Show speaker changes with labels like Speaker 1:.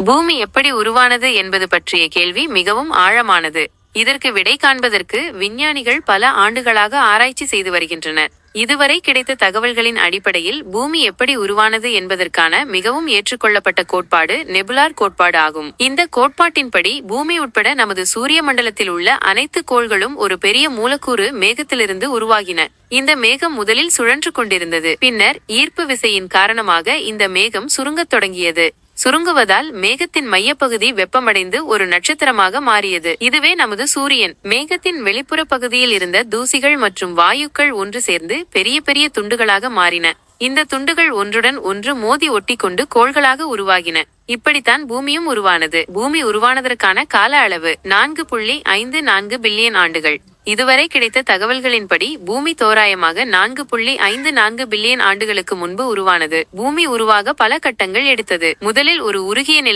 Speaker 1: பூமி எப்படி உருவானது என்பது பற்றிய கேள்வி மிகவும் ஆழமானது. இதற்கு விடை காண்பதற்கு விஞ்ஞானிகள் பல ஆண்டுகளாக ஆராய்ச்சி செய்து வருகின்றனர். இதுவரை கிடைத்த தகவல்களின் அடிப்படையில் பூமி எப்படி உருவானது என்பதற்கான மிகவும் ஏற்றுக்கொள்ளப்பட்ட கோட்பாடு நெபுலார் கோட்பாடு ஆகும். இந்த கோட்பாட்டின்படி பூமி உட்பட நமது சூரிய மண்டலத்தில் உள்ள அனைத்து கோள்களும் ஒரு பெரிய மூலக்கூறு மேகத்திலிருந்து உருவாகின. இந்த மேகம் முதலில் சுழன்று கொண்டிருந்தது. பின்னர் ஈர்ப்பு விசையின் காரணமாக இந்த மேகம் சுருங்கத் தொடங்கியது. சுருங்குவதால் மேகத்தின் மையப்பகுதி வெப்பமடைந்து ஒரு நட்சத்திரமாக மாறியது. இதுவே நமது சூரியன். மேகத்தின் வெளிப்புற பகுதியில் இருந்த தூசிகள் மற்றும் வாயுக்கள் ஒன்று சேர்ந்து பெரிய பெரிய துண்டுகளாக மாறின. இந்த துண்டுகள் ஒன்றுடன் ஒன்று மோதி ஒட்டிக்கொண்டு கோள்களாக உருவாகின. இப்படித்தான் பூமியும் உருவானது. பூமி உருவானதற்கான கால அளவு 4.54 பில்லியன் ஆண்டுகள். இதுவரை கிடைத்த தகவல்களின்படி பூமி தோராயமாக 4.54 பில்லியன் ஆண்டுகளுக்கு முன்பு உருவானது. பூமி உருவாக பல கட்டங்கள் எடுத்தது. முதலில் ஒரு உருகிய நிலை